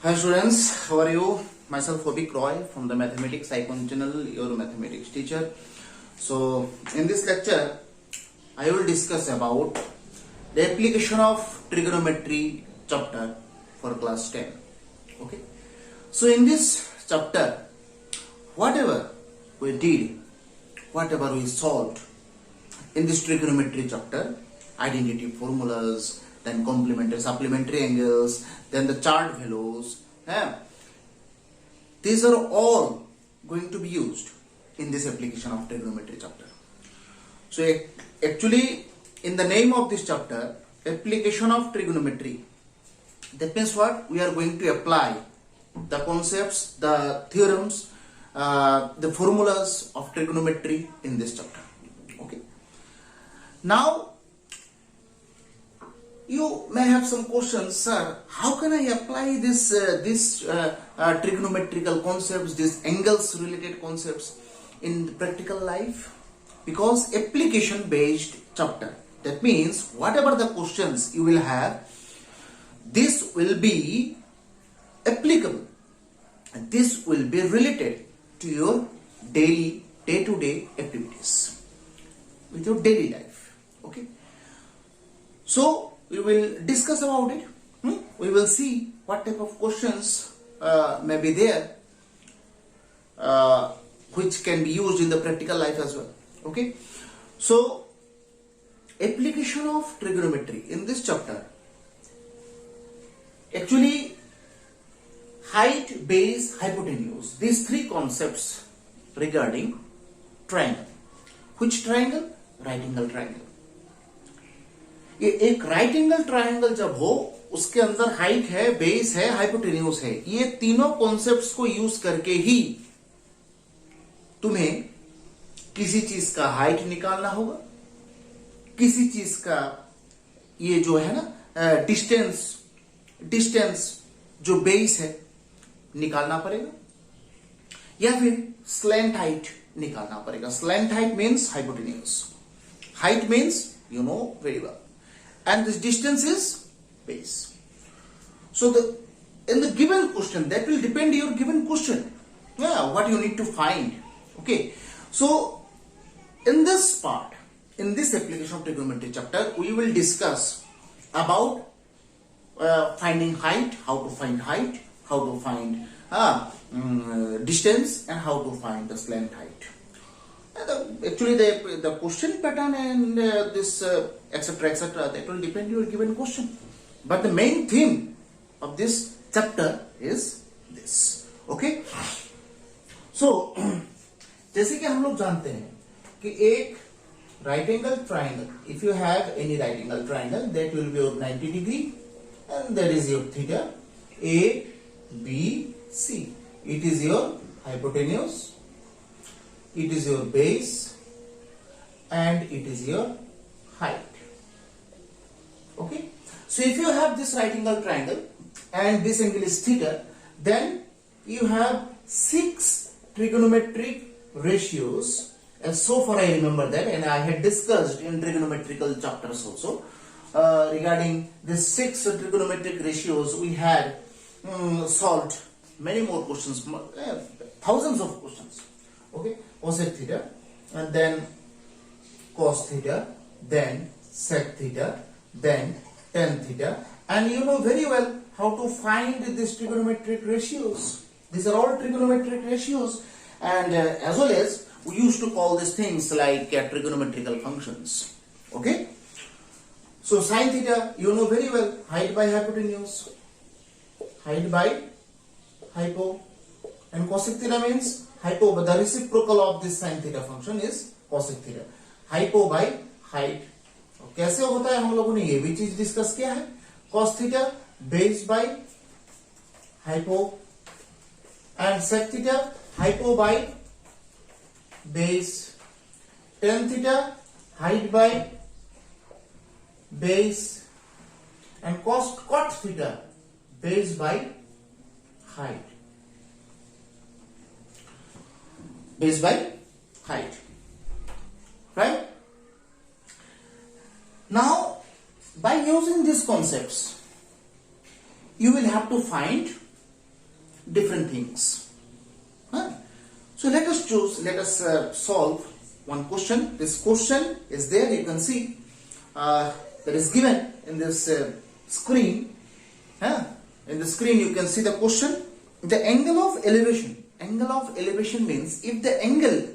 Hi students, how are you? Myself Hobik Roy from the Mathematics Icon channel, your mathematics teacher. So in this lecture, I will discuss about the application of trigonometry chapter for class 10. Okay. So in this chapter, whatever we did, whatever we solved in this trigonometry chapter, identity formulas, then complementary supplementary angles, then the chart values, these are all going to be used in this application of trigonometry chapter. So actually in the name of this chapter, application of trigonometry, that means what? We are going to apply the concepts, the theorems, the formulas of trigonometry in this chapter. Okay. Now you may have some questions, sir. How can I apply this trigonometrical concepts, these angles related concepts in practical life? Because application based chapter, that means whatever the questions you will have, this will be applicable and this will be related to your daily day-to-day activities with your daily life. Okay, so we will discuss about it. We will see what type of questions may be there which can be used in the practical life as well. Okay, so application of trigonometry in this chapter, actually height, base, hypotenuse, these three concepts regarding triangle. Which triangle? Right angle triangle. ये एक right angle triangle जब हो, उसके अंदर height है, base है, hypotenuse है, ये तीनों कॉन्सेप्ट्स को यूज करके ही तुम्हें किसी चीज का हाइट निकालना होगा, किसी चीज का ये जो है ना डिस्टेंस जो बेस है निकालना पड़ेगा, या फिर स्लैंट हाइट निकालना पड़ेगा. Slant height means hypotenuse, height means you know very well, and this distance is base. So in the given question, that will depend your given question, what you need to find. Okay, so in this part, in this application of trigonometry chapter, we will discuss about finding height, how to find height, how to find distance, and how to find the slant height. Actually the question pattern and this etc, that will depend your given question, but the main theme of this chapter is this. Okay, so जैसे कि हम लोग जानते हैं कि एक right angle triangle, if you have any right angle triangle, that will be your 90 degree and that is your theta. A, B, C, it is your hypotenuse, it is your base, and it is your height. Okay, so if you have this right angle triangle and this angle is theta, then you have 6 trigonometric ratios, and so far I remember that, and I had discussed in trigonometrical chapters also regarding these 6 trigonometric ratios. We had solved many more questions, thousands of questions. Okay, cosec theta, and then cos theta, then sec theta, then tan theta, and you know very well how to find these trigonometric ratios. These are all trigonometric ratios, and as well as we used to call these things like trigonometrical functions. Okay, so sin theta, you know very well, height by hypotenuse, height by hypo, and cosec theta means hypo, but the reciprocal of this sin theta function is cosec theta. Hypo by height. कैसे होता है हम लोगों ने ये भी चीज discuss किया है. cos theta base by hypo, and sec theta hypo by base, tan theta height by base, and cot theta base by height. Base by height, right? Now by using these concepts, you will have to find different things. Huh? So let us solve one question. This question is there, you can see that is given in this screen. Huh? In the screen you can see the question. The angle of elevation. Angle of elevation means if the angle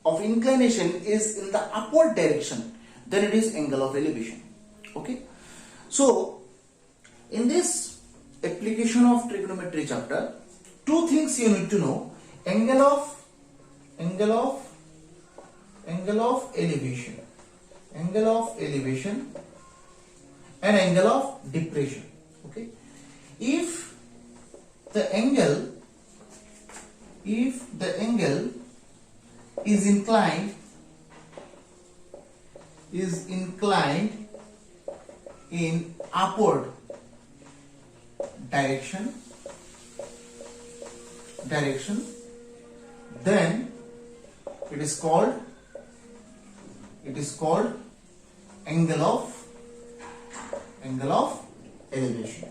of inclination is in the upward direction, then it is angle of elevation. Okay. So in this application of trigonometry chapter, two things you need to know: angle of elevation, and angle of depression. Okay. If the angle is inclined in upward direction, then it is called angle of elevation.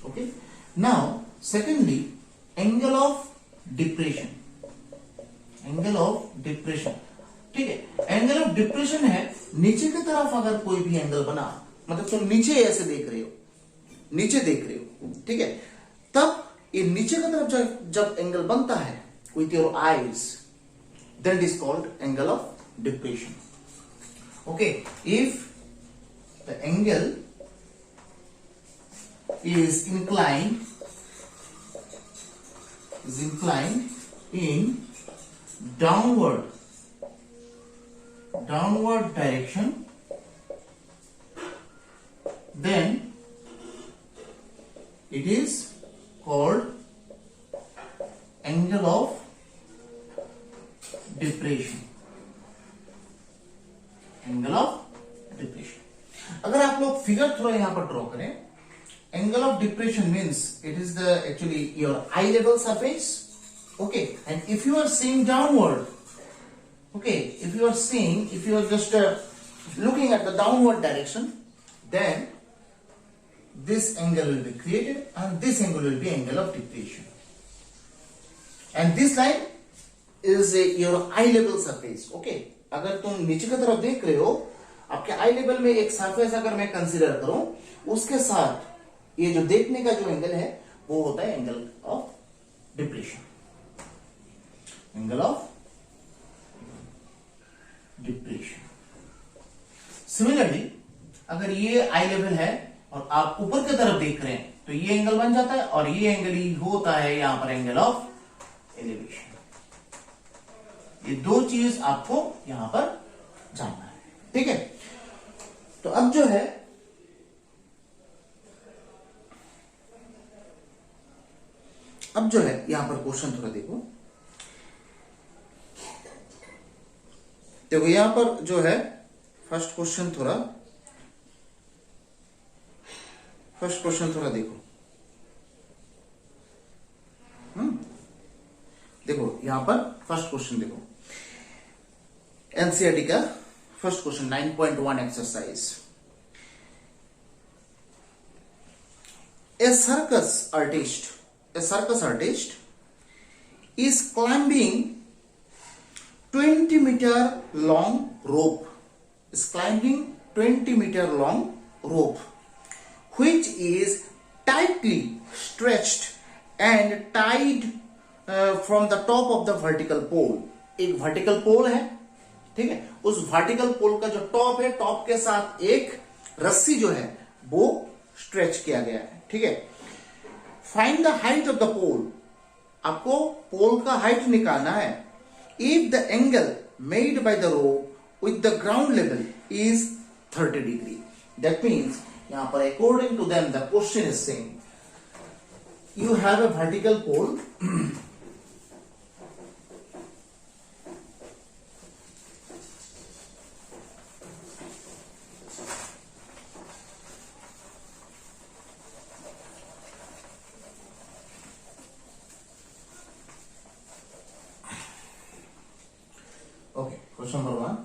Okay. Now secondly, angle of depression. ठीक है, angle of depression है नीचे की तरफ अगर कोई भी angle बना, मतलब तुम नीचे ऐसे देख रहे हो, ठीक है, तब ये नीचे की तरफ जब एंगल बनता है with your eyes, then it is called angle of depression. Okay, if the angle is inclined in downward direction, then it is called angle of depression. अगर आप लोग फिगर थोड़ा यहां पर ड्रॉ करें, angle of depression means it is the actually your eye level surface. Okay, and if you are seeing downward, okay, if you are just looking at the downward direction, then this angle will be created and this angle will be angle of depression. And this line is your eye level surface. Okay, अगर तुम नीचे की तरफ देख रहे हो, आपके आई level में एक सरफेस अगर मैं कंसीडर करूं, उसके साथ ये जो देखने का जो एंगल है वो होता है एंगल ऑफ डिप्रेशन. सिमिलरली अगर ये आई लेवल है और आप ऊपर की तरफ देख रहे हैं तो ये एंगल बन जाता है और ये एंगल ही होता है यहां पर एंगल ऑफ एलिवेशन. ये दो चीज आपको यहां पर जानना है. ठीक है, तो अब जो है यहां पर क्वेश्चन थोड़ा देखो यहां पर जो है फर्स्ट क्वेश्चन थोड़ा देखो. देखो यहां पर फर्स्ट क्वेश्चन देखो, एनसीईआरटी का first question 9.1 exercise. A circus artist is climbing 20-meter long rope. Which is tightly stretched and tied from the top of the vertical pole. एक vertical pole है, ठीक है, उस vertical pole का जो top है, टॉप के साथ एक रस्सी जो है वो स्ट्रेच किया गया है. ठीक है, find the height of the pole. आपको पोल का हाइट निकालना है. If the angle made by the rope with the ground level is 30 degree. That means यहां पर according to them the question is saying you have a vertical pole okay. Question number 1,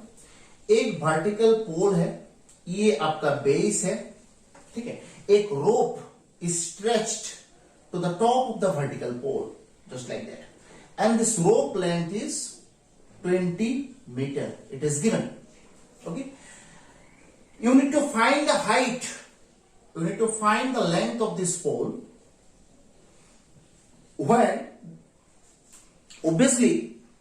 एक vertical पोल है, ये आपका base है. ठीक है, एक रोप is stretched to the top of the vertical pole, just like that. And this rope length is 20 meter. It is given. Okay. You need to find the height. You need to find the length of this pole. When obviously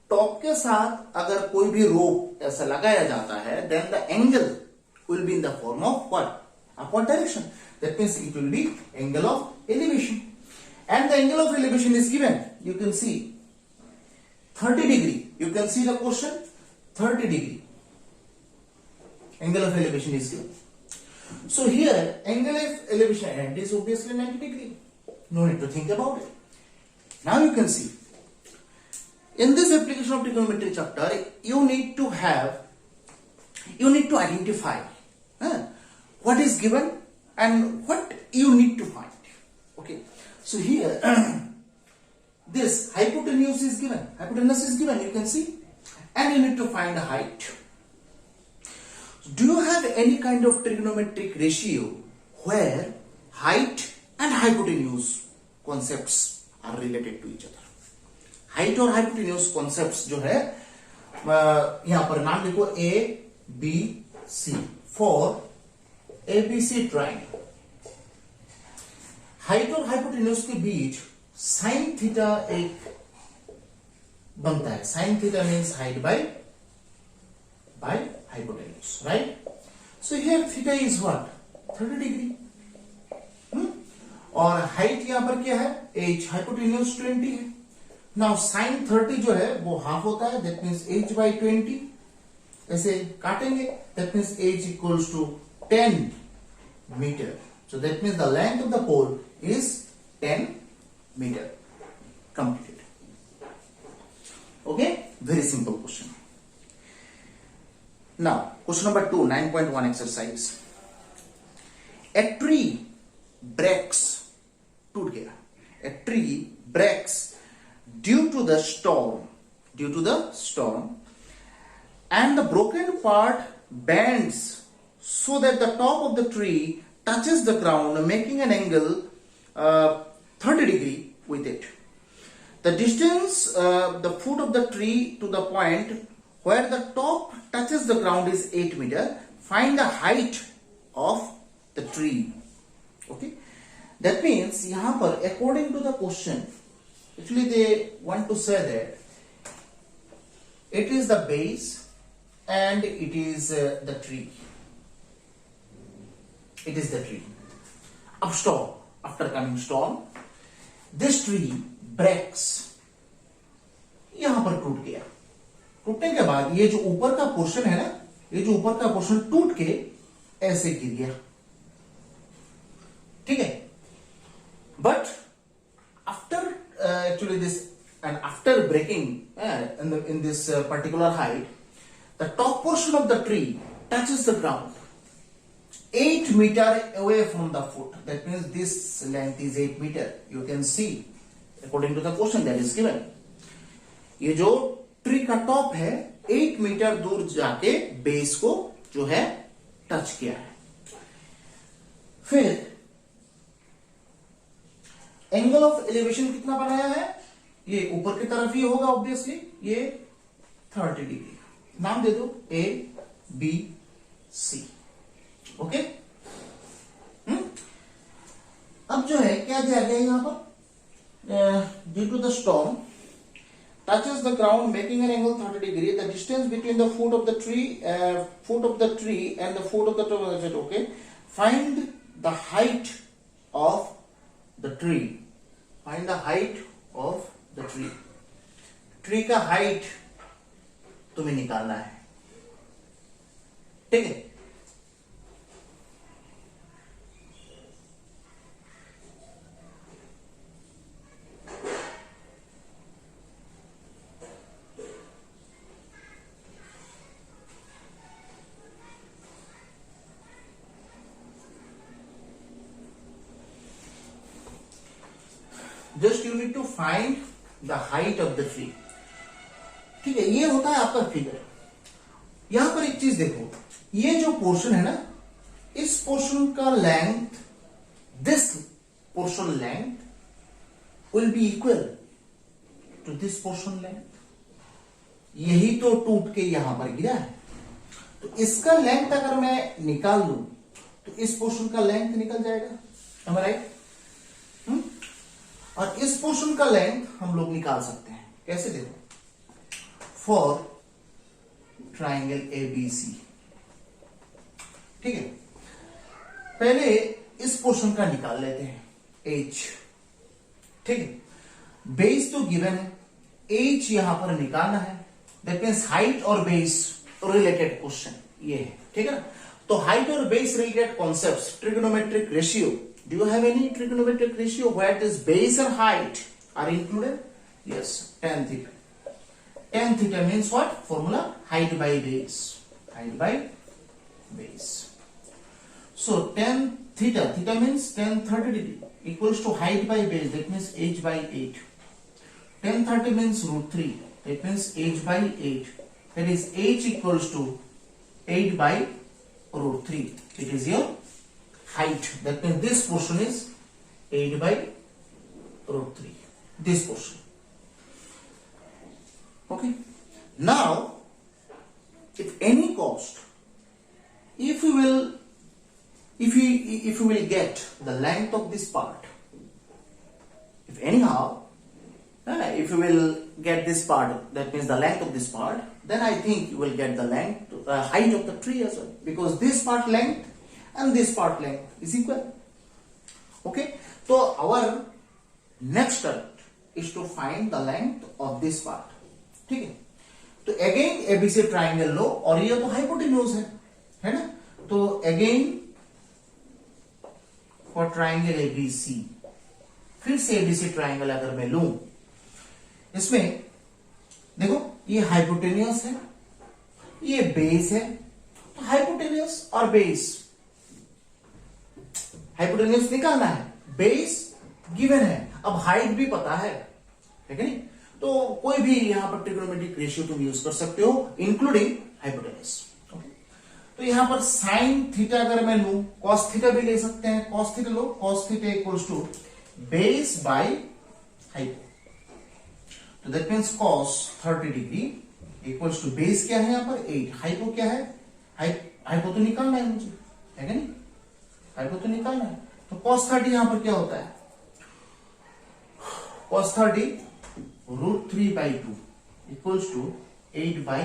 top के साथ अगर कोई भी रोप ऐसा लगाया जाता है, then the angle will be in the form of what? Upward direction. That means it will be angle of elevation. And the angle of elevation is given. You can see 30 degree. You can see the question, 30 degree. Angle of elevation is given. So here, angle of elevation and is obviously 90 degree. No need to think about it. Now you can see. In this application of trigonometry chapter, you need to identify what is given and what you need to find. Okay. So here, this hypotenuse is given. Hypotenuse is given, you can see. And you need to find the height. Do you have any kind of trigonometric ratio where height and hypotenuse concepts are related to each other? Height और hypotenuse concepts जो है यहां पर नाम लिखो A B C for ABC triangle. Height और hypotenuse के बीच साइन थीटा एक बनता है. Sine theta means height by hypotenuse, right? So here theta is what? 30 degree. और हाइट यहां पर क्या है? h. हाइपोटेन्यूज 20 है. नाउ साइन 30 जो है वो हाफ होता है. That means h by 20. ऐसे काटेंगे. That means h equals to 10 metre. So that means the length of the pole is 10 metre. Completed. Okay, very simple question. Now question number 2, 9.1 exercise. A tree breaks, टूट गया. A tree breaks due to the storm, and the broken part bends so that the top of the tree touches the ground, making an angle 30 degree with it. The distance, the foot of the tree to the point where the top touches the ground is 8 meter. Find the height of the tree. Okay, that means यहाँ पर according to the question, actually they want to say that it is the base and it is the tree. It is the tree. After coming storm, this tree breaks. यहां पर टूट गया. टूटने के बाद ये जो ऊपर का पोर्शन है ना, ये जो ऊपर का पोर्शन टूट के ऐसे गिर गया. ठीक है. But after actually this, and after breaking in this particular height, the top portion of the tree touches the ground 8 meter away from the foot. That means this length is 8 meter. You can see according to the question that is given. ये जो tree का top है 8 metre दूर जाके base को जो है touch किया है. फिर एंगल ऑफ एलिवेशन कितना बनाया है? ये ऊपर की तरफ ही होगा ऑब्वियसली. ये 30 डिग्री. नाम दे दो ए बी सी. ओके. अब जो है क्या दिया गया यहां पर? Due to the storm touches the ground making an angle 30 degree. The distance between the foot of the tree and the foot of the tree. Okay. Find the height of the tree. Find the height of the tree. Tree का height तुम्हें निकालना है. ठीक है. Just you need to find the height of the tree. ठीक है. ये होता है आपका फिगर. यहां पर एक चीज देखो, ये जो पोर्शन है ना, इस पोर्शन का length, this portion length will be equal to this portion length. यही तो टूट के यहां पर गिरा है, तो इसका लेंथ अगर मैं निकाल दूं तो इस पोर्शन का लेंथ निकल जाएगा, am I right? और इस पोर्शन का लेंथ हम लोग निकाल सकते हैं कैसे, देखो, फॉर ट्राइंगल ABC, ठीक है, पहले इस पोर्शन का निकाल लेते हैं H, ठीक है, बेस तो गिवन है, H यहां पर निकालना है, दैट मीन्स हाइट और बेस रिलेटेड क्वेश्चन ये है, ठीक है ना। तो हाइट और base related concepts, trigonometric ratio, do you have any trigonometric ratio where this base and height are included? Yes, tan theta. Tan theta means what? Formula height by base. Height by base. So tan theta, theta means tan 30 degree equals to height by base, that means h by 8. Tan 30 means root 3, that means h by 8. That is h equals to 8 by root 3. It is your height. That means this portion is 8 by root 3. This portion. Okay. Now, if any cost, if you will get the length of this part, if anyhow, if you will get this part, that means the length of this part, then I think you will get the length, height of the tree as well, because this part length and this part length is equal. Okay. So our next step is to find the length of this part. ठीक है, तो again ABC triangle लो, और ये तो hypotenuse है ना, तो again for triangle ABC, फिर से एबीसी ट्राइंगल अगर मैं लूं, इसमें देखो ये हाइपोटेन्यूज है, ये बेस है, तो हाइपोटेन्यूज और बेस, हाइपोटेन्यूज निकालना है, बेस गिवन है, अब हाइट भी पता है, ठीक है नहीं, तो कोई भी यहां पर ट्रिगोनोमेट्रिक रेशियो तुम यूज कर सकते हो, इंक्लूडिंग हाइपोटेन्यूज। तो यहां पर साइन थीटा अगर मैं लूं, कॉस थीटा भी ले सकते हैं, कॉस थीटा लो, cos theta equals to base by hypo, तो that means cos 30 degree equals to base क्या है यहां पर 8, हाइपो क्या है, हाइपो तो निकालना है मुझे, है क्या नहीं, हाइपो तो निकालना है, तो कॉस 30 यहां पर क्या होता है, cos 30 root 3 by 2 equals to 8 by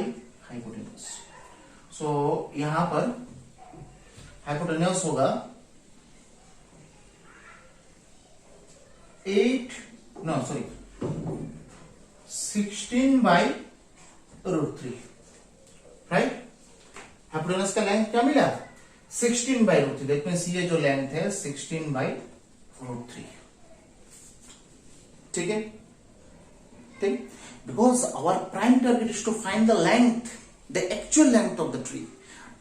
hypotenuse. So यहां पर hypotenuse होगा 16 by root 3, right? hypotenuse का लेंथ क्या मिला, 16 by root 3, that means ये जो लेंथ है 16 by root 3, ठीक है, ठीक, because our prime target is to find the length, the actual length of the tree.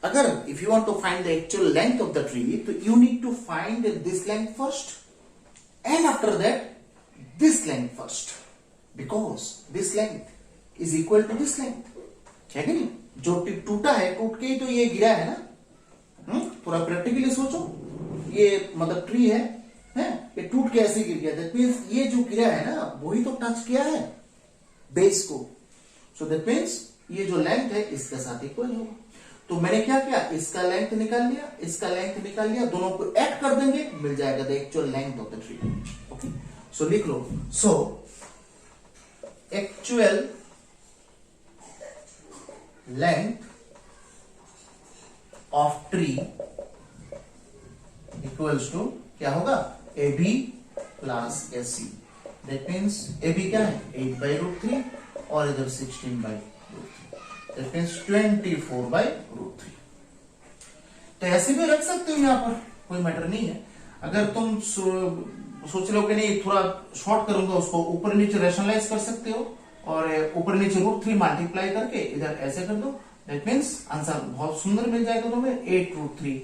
अगर if you want to find the actual length of the tree, तो you need to find this length first, and after that this length first, because this length is equal to this length, है कि नहीं, जो टूटा है, टूट के ही तो ये गिरा है ना, थोड़ा प्रैक्टिकली सोचो, ये मतलब ट्री है, ये टूट के ऐसे गिर गया, दैट मीन्स ये जो गिरा है ना वही तो टच किया है बेस को, सो दैट मीन्स ये जो लेंथ है इसके साथ इक्वल होगा। तो मैंने क्या किया, इसका लेंथ निकाल लिया, इसका लेंथ निकाल लिया, दोनों को ऐड कर देंगे, मिल जाएगा the actual length of the tree. Okay, so लिख लो, so actual length of tree equals to क्या होगा, AB plus SC, that means AB क्या है 8 by root 3 और इधर 16 by root 3, that means 24 by root 3। तो ऐसे भी रख सकते हो, यहां पर कोई मैटर नहीं है। अगर तुम सोच रहे हो कि नहीं थोड़ा शॉर्ट करूंगा, उसको ऊपर नीचे रैशनलाइज कर सकते हो और ऊपर नीचे रूट 3 मल्टीप्लाई करके इधर ऐसे कर दो, दैट मीन्स आंसर बहुत सुंदर मिल जाएगा तुम्हें 8√3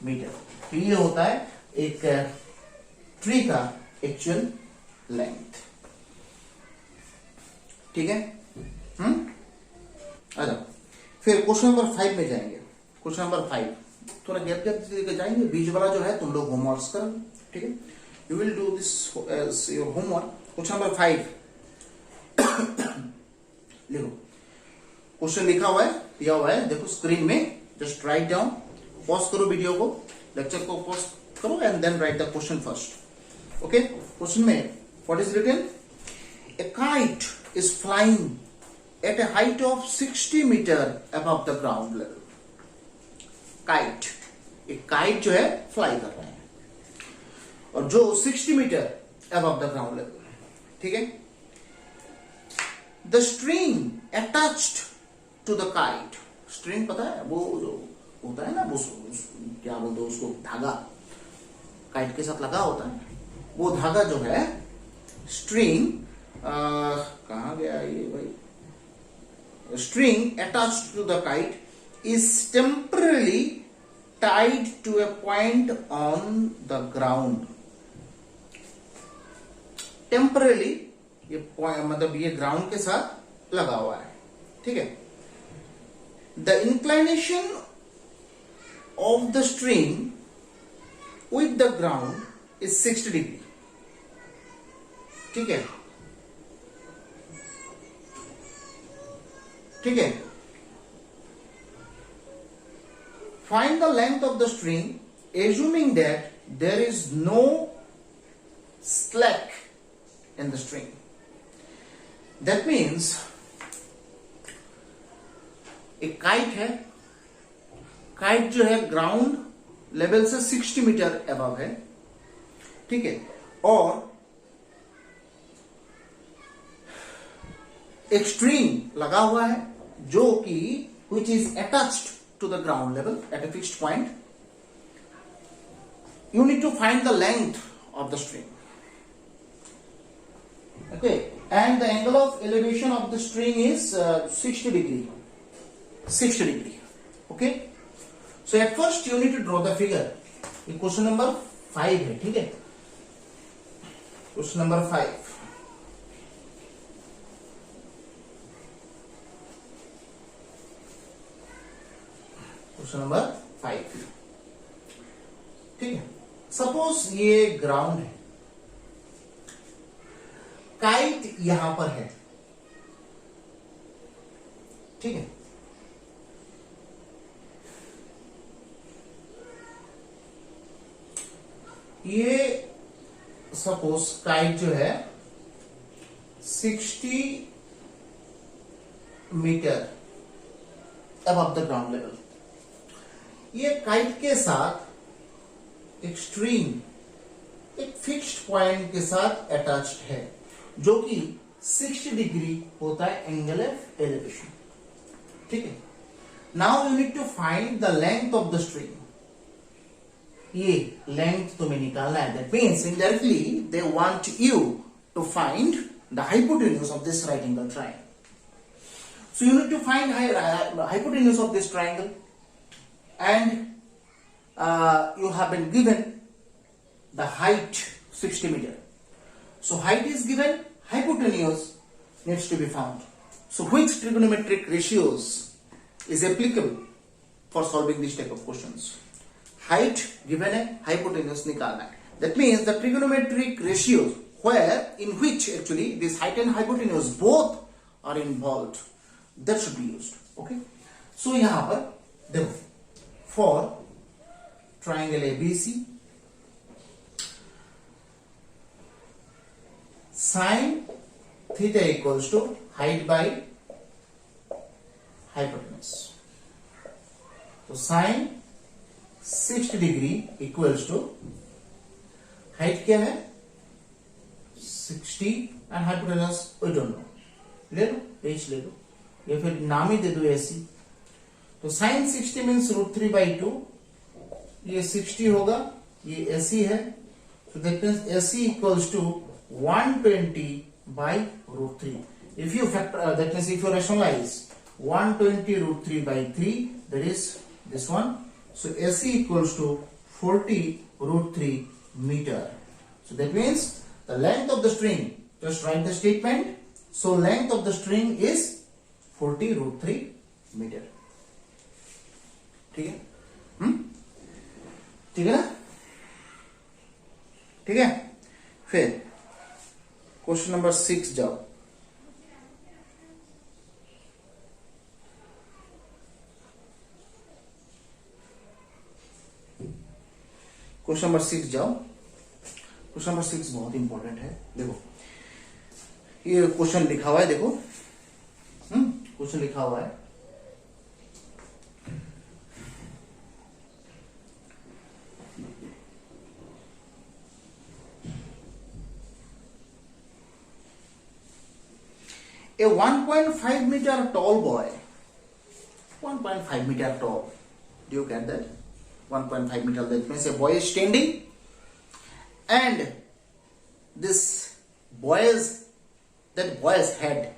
मीटर। तो ये होता है एक ट्री का एक्चुअल लेंथ, ठीक है। अच्छा, फिर क्वेश्चन नंबर 5 में जाएंगे। क्वेश्चन नंबर 5 थोड़ा गैप गैप जाएंगे, बीच वाला जो है तुम लोग होमवर्क कर, ठीक है। you will do this as your homework. Question number 5. लिखो, क्वेश्चन लिखा हुआ है, दिया हुआ है, देखो स्क्रीन में. जस्ट राइट डाउन, पॉज करो वीडियो को, लेक्चर को पॉज करो and then write the question first. Okay, question में what is written? A kite is flying at a height of 60 metre above the ground level. Kite, एक kite जो है fly कर रहा है और जो 60 metre above the ground level. ठीक है. The string attached to the kite. String पता है वो जो होता है ना, वो क्या बोलते हैं उसको, धागा काइट के साथ लगा होता है. वो धागा जो है स्ट्रिंग, कहां गया ये भाई? String attached to the kite is temporarily tied to a point on the ground. Temporarily ये मतलब ये ग्राउंड के साथ लगा हुआ है. ठीक है. The inclination of the string with the ground is 60 degree. ठीक है. ठीक है. Find the length of the string assuming that there is no slack in the string. That means एक काइट है, काइट जो है ग्राउंड लेवल से 60 metre above है. ठीक है. और एक स्ट्रिंग लगा हुआ है जो कि which is attached to the ground level at a fixed point. You need to find the length of the string. Okay, and the angle of elevation of the string is 60 degree. 60 degree. Okay. So at first you need to draw the figure. ये question number 5 है. ठीक है. Question number 5. Question number 5. ठीक है. Suppose ये ground है, kite यहां पर है. ठीक है. ये सपोज काइट जो है 60 metre above the ground level. ये काइट के साथ एक स्ट्रिंग एक फिक्स्ड पॉइंट के साथ अटैच्ड है जो कि 60 डिग्री होता है एंगल ऑफ एलिवेशन. ठीक है. Now you need to find the length of the string. ये लेंथ तुम्हें निकालना है. That means indirectly they want you to find the hypotenuse of this right angle triangle. So you need to find hypotenuse of this triangle. And you have been given the height 60 meter. So height is given, hypotenuse needs to be found. So which trigonometric ratios is applicable for solving this type of questions? Height given है, hypotenuse निकालना है. That means the trigonometric ratios where in which actually this height and hypotenuse both are involved, that should be used. Okay. So यहाँ पर देखो, for triangle ABC, sin theta equals to height by hypotenuse. So sin 60 degree equals to height क्या है 60 and hypotenuse we don't know. ले लो, h ले लो, या फिर नाम ही दे दो ऐसी. तो साइन 60 मीन्स √3/2. ये 60 होगा, ये AC है. So that means AC equals to 120/√3. If you factor, that means if you rationalize 120 √3/3, that is this one. So AC equals to 40√3 meter. So that means the length of the string. Just write the statement. So length of the string is 40√3 meter. ठीक है. ठीक है ना. ठीक है. फिर question number 6 जाओ। Question number 6 जाओ। क्वेश्चन नंबर 6 बहुत इंपॉर्टेंट है। देखो ये क्वेश्चन लिखा हुआ है, देखो क्वेश्चन लिखा हुआ है। A 1.5 meter tall boy, 1.5 meter tall. Do you get that? 1.5 meter. That means a boy is standing, and this that boy's head.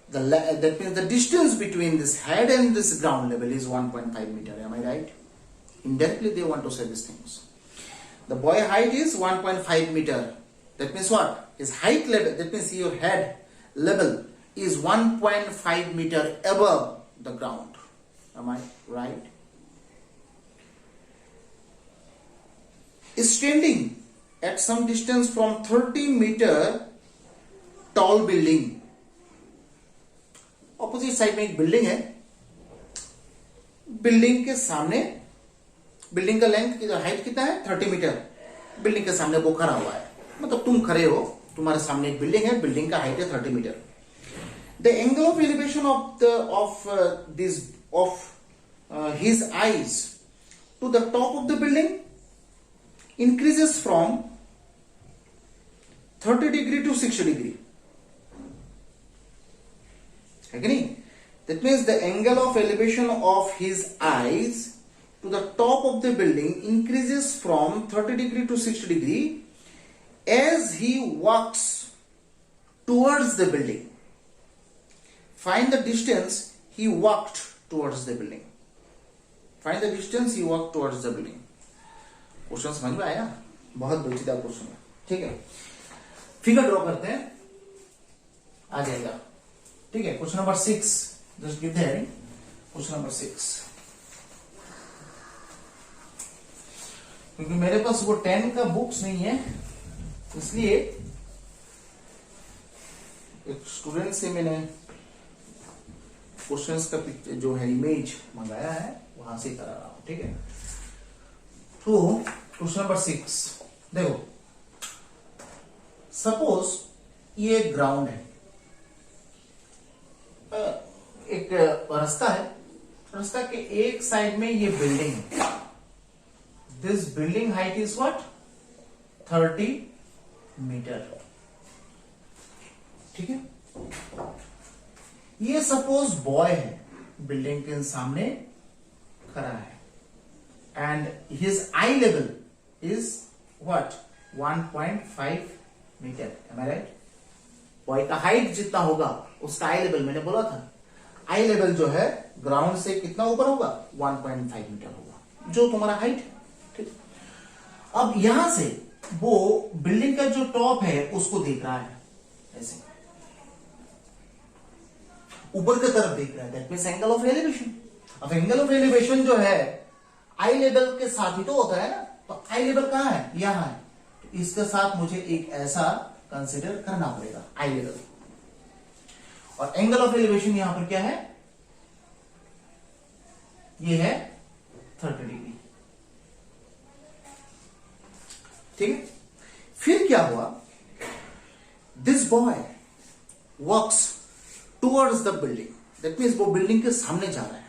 That means the distance between this head and this ground level is 1.5 meter. Am I right? Indirectly, they want to say these things. The boy height is 1.5 meter. That means what? His height level, that means your head level is 1.5 meter above the ground. Am I right? Is standing at some distance from 30 meter tall building. Opposite side में एक building है। Building के सामने, building का length, height कितना है? 30 metre. Building के सामने वो खड़ा हुआ है, मतलब तुम खड़े हो, तुम्हारे सामने एक बिल्डिंग है, बिल्डिंग का हाइट है 30 metre. The angle of elevation of his eyes to the top of the building increases from 30 degree to 60 degree, है कि नहीं? That means the angle of elevation of his eyes to the top of the building increases from 30 degree to 60 degree as he walks towards the building. Find the distance he walked towards the building. Find the distance he walked towards the building. Question समझ में आया? बहुत पेचीदा question है, ठीक है। Figure draw करते हैं, आ जाएगा, ठीक है। Question number 6, just give the heading, question number 6। क्योंकि मेरे पास वो 10 का बुक्स नहीं है, इसलिए एक स्टूडेंट से मैंने क्वेश्चंस का जो है इमेज मंगाया है, वहां से करा रहा हूं, ठीक है। तो क्वेश्चन नंबर 6 देखो, सपोज ये ग्राउंड है, एक रास्ता है, रास्ता के एक साइड में ये बिल्डिंग है। This building height is what? 30 metre, ठीक है। ये सपोज बॉय है, बिल्डिंग के सामने खड़ा है, and his eye level is what? 1.5 metre. Am I right? Boy का हाइट जितना होगा उसका आई लेवल, मैंने बोला था आई लेवल जो है ग्राउंड से कितना ऊपर होगा? 1.5 मीटर होगा, जो तुम्हारा हाइट है, ठीक। अब यहां से वो बिल्डिंग का जो टॉप है उसको देख रहा है, ऐसे ऊपर की तरफ देख रहा है। That means angle of elevation. अब एंगल ऑफ एलिवेशन जो है आई लेवल के साथ ही तो होता है ना, तो आई लेवल कहां है? यहां है। तो इसके साथ मुझे एक ऐसा कंसिडर करना पड़ेगा, आई लेवल। और एंगल ऑफ एलिवेशन यहां पर क्या है? ये है 30 डिग्री, ठीक है। फिर क्या हुआ? This boy walks towards the building, that means वो बिल्डिंग के सामने जा रहा है।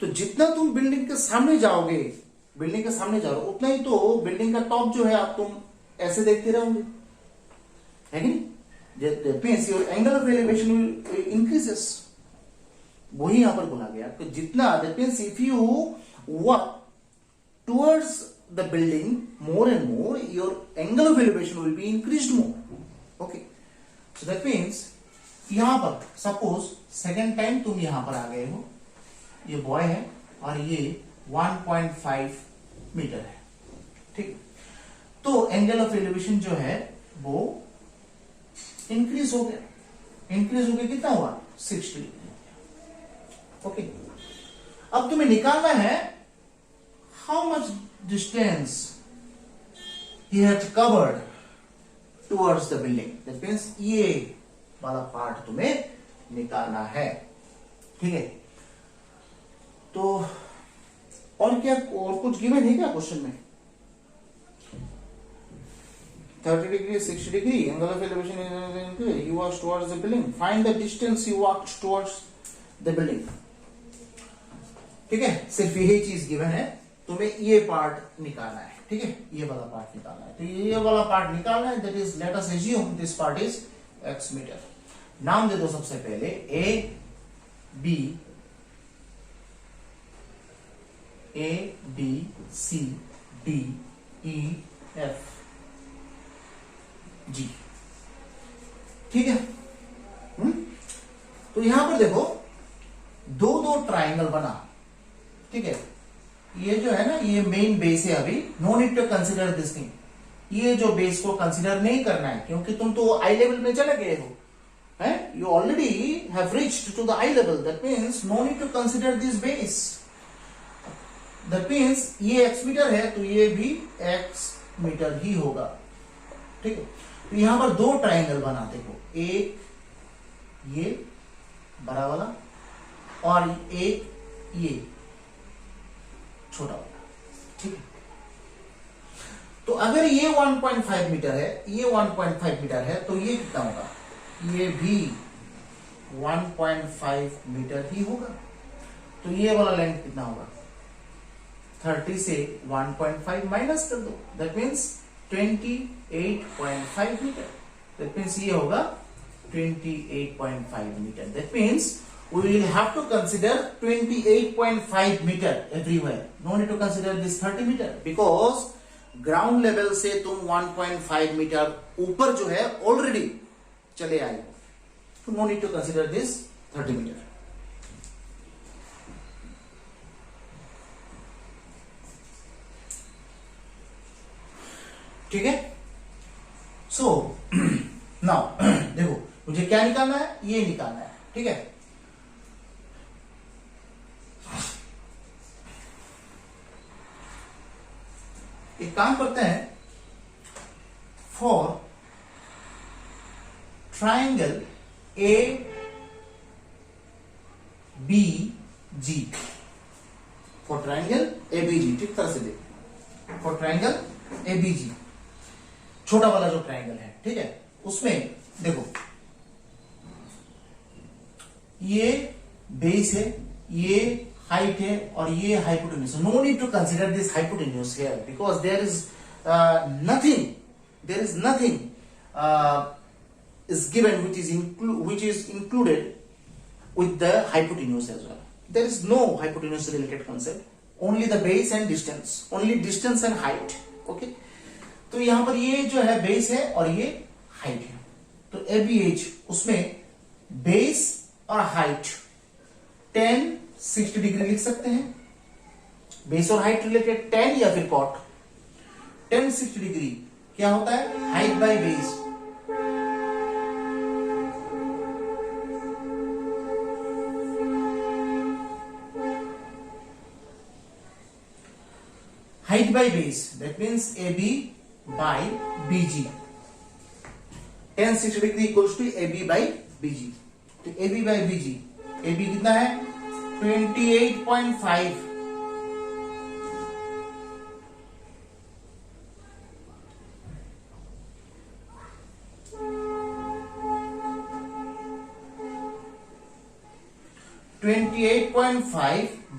तो जितना तुम बिल्डिंग के सामने जाओगे, बिल्डिंग के सामने जा रहे हो, उतना ही तो बिल्डिंग का टॉप जो है आप तुम ऐसे देखते रहोगे, है कि नहीं? That means your angle of elevation will increases. वही यहां पर बोला गया कि जितना, that means if you walk towards the building more and more, your angle of elevation will be increased more. Okay, so that means यहां पर suppose second time तुम यहां पर आ गए हो, ये बॉय है और ये 1.5 मीटर है, ठीक। तो एंगल ऑफ एलिवेशन जो है वो इंक्रीज हो गया। इंक्रीज हो गया कितना हुआ? 60 डिग्री। ओके, अब तुम्हें निकालना है how much distance he had covered towards the building. That means ये वाला पार्ट तुम्हें निकालना है, ठीक है। तो और क्या, और कुछ गिवन है क्या क्वेश्चन में? 30 degree, 60 degree, angle of elevation is he walks towards the building. Find the distance he walked towards the building. ठीक है, सिर्फ यही चीज गिवन है, तुम्हें ये पार्ट निकालना है, ठीक है, ये वाला पार्ट निकालना है। तो ये वाला पार्ट निकालना है, that is, let us assume this part is x metre. नाम दे दो सबसे पहले A B C D E F G, ठीक है। तो यहां पर देखो दो दो ट्राइंगल बना, ठीक है। ये जो है ना, ये मेन बेस है, अभी no need to consider this thing. ये जो बेस को कंसिडर नहीं करना है, क्योंकि तुम तो आई लेवल में चले गए हो, है, you already have reached to the eye level. That means no need to consider this base. That means ये x मीटर है, तो ये भी x मीटर ही होगा, ठीक है। तो यहां पर दो ट्राइंगल बना, देखो, एक ये बड़ा वाला और एक ये छोटा वाला, ठीक है। तो अगर ये 1.5 मीटर है, ये 1.5 मीटर है, तो ये कितना होगा? ये भी 1.5 मीटर ही होगा। तो ये वाला लेंथ कितना होगा? 30 से 1.5 माइनस कर दो, that means 28.5 metre. That means ये होगा 28.5 metre. That means we will have to consider 28.5 meter everywhere. No need to consider this 30 meter because ground level से तुम 1.5 मीटर ऊपर जो है ऑलरेडी चले आए हो, तो no need to consider this 30 meter. ठीक है। सो नाउ देखो, मुझे क्या निकालना है? ये निकालना है, ठीक है। एक काम करते हैं, for triangle A B G, for triangle A B G, ठीक तरह से देखो, for triangle A B G, छोटा वाला जो ट्राइंगल है, ठीक है, उसमें देखो ये बेस है, ये हाइट है और ये hypotenuse. No need to consider this hypotenuse here because there is nothing is given which is included with the hypotenuse as well. There is no hypotenuse related concept, only the base and distance, only distance and height. Okay, तो यहां पर ये जो है base है और ये height है, तो ABH उसमें बेस और हाइट 10 60 डिग्री लिख सकते हैं। बेस और हाइट रिलेटेड 10 या फिर कॉट 10 60 डिग्री क्या होता है? Height by base. Height by base, that means AB by BG। 10 60 degree equals to AB by BG। तो AB बाय BG, AB कितना है? 28.5।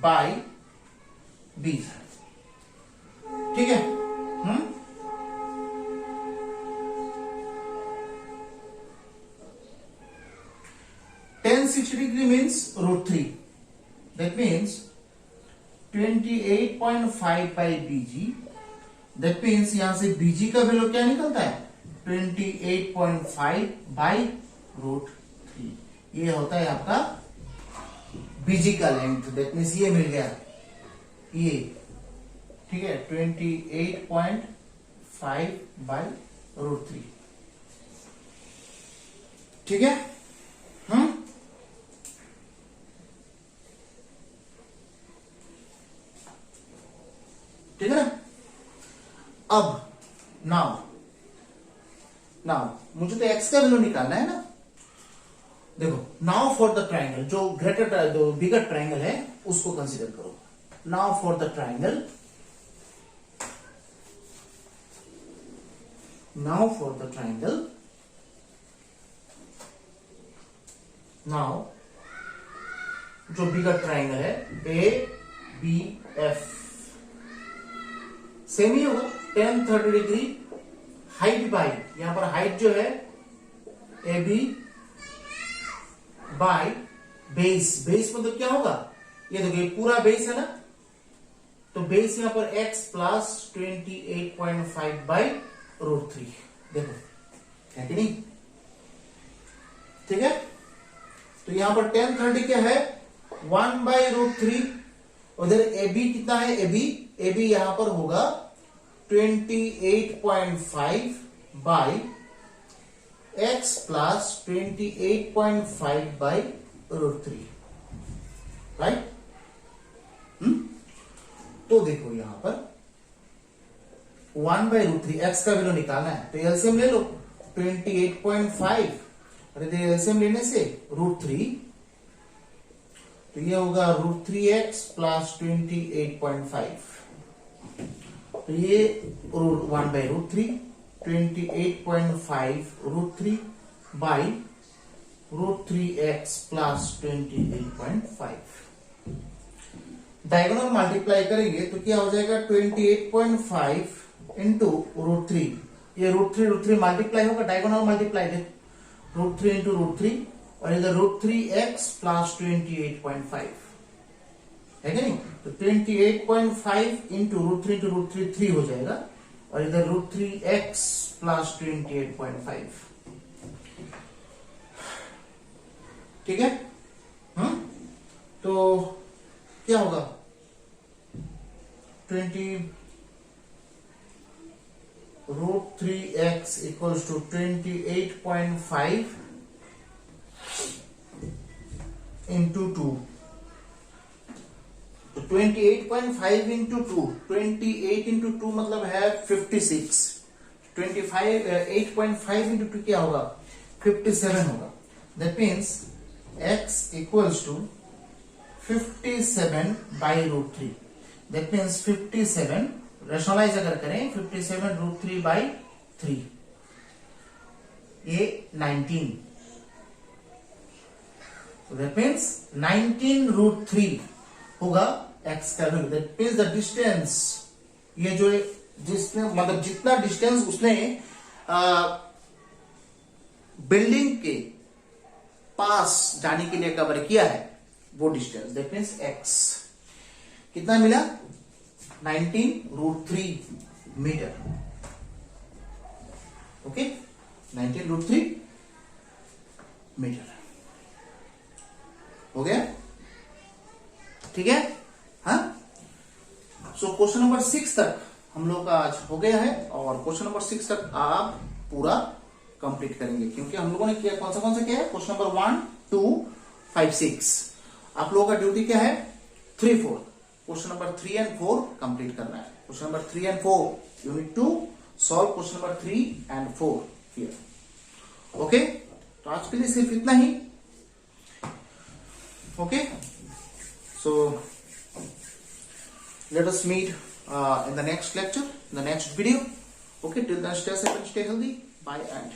बाय B, ठीक है। 10 60 degree means √3, that means 28.5 by BG, that means यहां से BG का value क्या निकलता है? 28.5 बाई √3। ये होता है आपका BG का लेंथ, दैट मीन्स ये मिल गया, ये ठीक है, 28.5 बाई √3, ठीक है। ठीक है ना। अब नाउ मुझे तो एक्स का वैल्यू निकालना है ना। देखो, नाउ फॉर द ट्राइंगल, जो ग्रेटर जो बिगर ट्राइंगल है उसको कंसीडर करो। Now for the triangle, now for the triangle, now जो बिगर ट्राइंगल है ए बी एफ, सेम ही होगा, tan 30 डिग्री हाइट बाई, यहां पर हाइट जो है A B by base, base मतलब क्या होगा, ये देखो ये पूरा बेस है ना, तो बेस यहां पर x प्लस 28.5 बाई √3, देखो है कि नहीं, ठीक है। तो यहां पर tan 30 क्या है 1 बाई √3, उधर ए बी कितना है, ए बी यहां पर होगा 28.5 by x plus 28.5 by √3, right. तो देखो यहां पर 1 बाई √3 x का वैल्यू निकालना है, तो एलसीएम ले लो 28.5, और इधर एलसीएम लेने से √3, तो ये होगा √3x प्लस 28.5, तो ये 1 by √3, 28.5 √3 by √3x plus 28.5, diagonal multiply करेंगे तो क्या हो जाएगा 28.5 इंटू √3, ये √3 मल्टीप्लाई होगा, डायगोनल मल्टीप्लाई दे, √3 इंटू √3, और इधर √3x प्लस 28.5 है कि नहीं, तो 28.5 इंटू √3 3 हो जाएगा, और इधर √3x प्लस 28.5, ठीक है। तो क्या होगा √3x इक्वल्स टू 28.5 इंटू 2, तो 28.5 इंटू 2, 28 इंटू 2 मतलब है 56, 8.5 इंटू 2 क्या होगा 57 होगा, that means x equals to 57 by √3, that means 57 rationalise अगर करें 57 √3 बाई 3, ये 19, दैट मीन्स 19 √3 होगा x का value, that means the distance, ये जो जिसने मतलब जितना डिस्टेंस उसने बिल्डिंग के पास जाने के लिए कवर किया है वो डिस्टेंस, दैट मीन्स x कितना मिला 19 √3 मीटर, ओके 19 √3 मीटर हो गया, ठीक है। हाँ, सो क्वेश्चन नंबर 6 तक हम लोग का आज हो गया है, और क्वेश्चन नंबर 6 तक आप पूरा कंप्लीट करेंगे, क्योंकि हम लोगों ने किया कौन सा किया है, क्वेश्चन नंबर 1 2 5 6, आप लोगों का ड्यूटी क्या है 3 4, क्वेश्चन नंबर 3 एंड 4 कंप्लीट करना है। Question number 3 and 4 you need to solve question number 3 and 4 here, okay. तो आज के लिए सिर्फ इतना ही, okay, so let us meet in the next lecture, in the next video, okay, till then stay safe and stay healthy, bye and